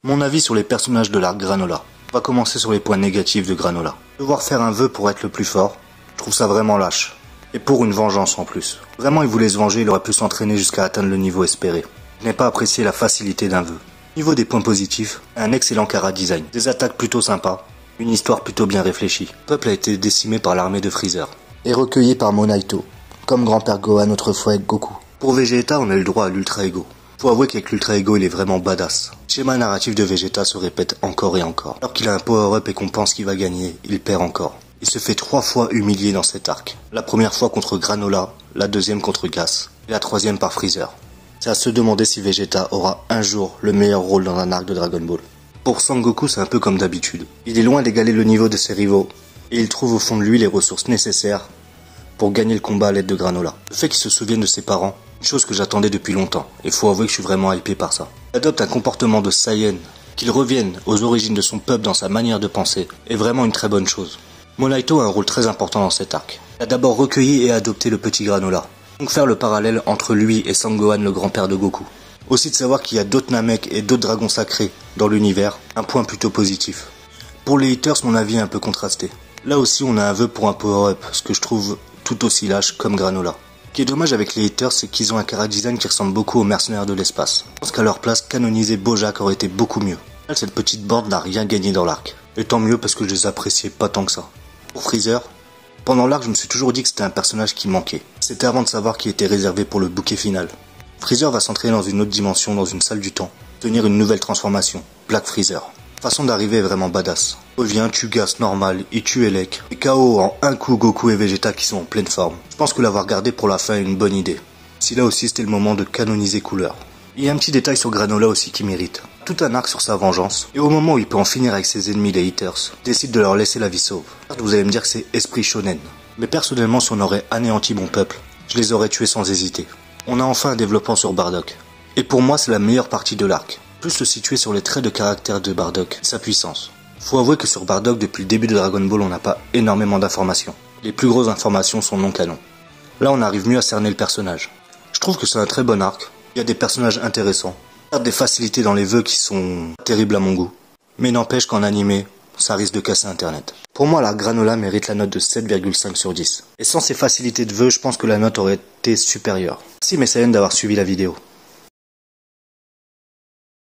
Mon avis sur les personnages de l'arc Granola. On va commencer sur les points négatifs de Granola. Devoir faire un vœu pour être le plus fort, je trouve ça vraiment lâche. Et pour une vengeance en plus. Vraiment il voulait se venger, il aurait pu s'entraîner jusqu'à atteindre le niveau espéré. Je n'ai pas apprécié la facilité d'un vœu. Niveau des points positifs, un excellent chara design, des attaques plutôt sympas, une histoire plutôt bien réfléchie. Le peuple a été décimé par l'armée de Freezer. Et recueilli par Monaito, comme grand-père Gohan autrefois avec Goku. Pour Vegeta, on a eu le droit à l'Ultra Ego. Faut avouer qu'avec l'Ultra Ego, il est vraiment badass. Le schéma narratif de Vegeta se répète encore et encore. Alors qu'il a un power-up et qu'on pense qu'il va gagner, il perd encore. Il se fait 3 fois humilier dans cet arc. La première fois contre Granola, la deuxième contre Gas, et la troisième par Freezer. C'est à se demander si Vegeta aura un jour le meilleur rôle dans un arc de Dragon Ball. Pour Sangoku, c'est un peu comme d'habitude. Il est loin d'égaler le niveau de ses rivaux, et il trouve au fond de lui les ressources nécessaires pour gagner le combat à l'aide de Granola. Le fait qu'il se souvienne de ses parents, une chose que j'attendais depuis longtemps, et faut avouer que je suis vraiment hypé par ça. Il adopte un comportement de Saiyan, qu'il revienne aux origines de son peuple dans sa manière de penser, est vraiment une très bonne chose. Monaito a un rôle très important dans cet arc. Il a d'abord recueilli et adopté le petit Granola. Donc faire le parallèle entre lui et Sangohan, le grand-père de Goku. Aussi de savoir qu'il y a d'autres Namek et d'autres dragons sacrés dans l'univers, un point plutôt positif. Pour les haters, mon avis est un peu contrasté. Là aussi on a un vœu pour un power-up, ce que je trouve tout aussi lâche comme Granola. Ce qui est dommage avec les haters, c'est qu'ils ont un chara design qui ressemble beaucoup aux mercenaires de l'espace. Je pense qu'à leur place, canoniser Bojack aurait été beaucoup mieux. Là, cette petite bande n'a rien gagné dans l'arc. Et tant mieux parce que je les appréciais pas tant que ça. Pour Freezer, pendant l'arc, je me suis toujours dit que c'était un personnage qui manquait. C'était avant de savoir qu'il était réservé pour le bouquet final. Freezer va s'entraîner dans une autre dimension, dans une salle du temps, tenir une nouvelle transformation, Black Freezer. Façon d'arriver est vraiment badass. Revient, tue Gas normal, il tue Elec. Et KO en un coup Goku et Vegeta qui sont en pleine forme. Je pense que l'avoir gardé pour la fin est une bonne idée. Si là aussi c'était le moment de canoniser Couleur. Il y a un petit détail sur Granola aussi qui mérite. Tout un arc sur sa vengeance, et au moment où il peut en finir avec ses ennemis les haters, décide de leur laisser la vie sauve. Vous allez me dire que c'est esprit shonen. Mais personnellement, si on aurait anéanti mon peuple, je les aurais tués sans hésiter. On a enfin un développement sur Bardock. Et pour moi, c'est la meilleure partie de l'arc. Plus se situer sur les traits de caractère de Bardock, sa puissance. Faut avouer que sur Bardock, depuis le début de Dragon Ball, on n'a pas énormément d'informations. Les plus grosses informations sont non canon. Là, on arrive mieux à cerner le personnage. Je trouve que c'est un très bon arc. Il y a des personnages intéressants. Des facilités dans les vœux qui sont terribles à mon goût. Mais n'empêche qu'en animé, ça risque de casser internet. Pour moi, la Granola mérite la note de 7,5 sur 10. Et sans ces facilités de vœux, je pense que la note aurait été supérieure. Merci mes Saiyans d'avoir suivi la vidéo.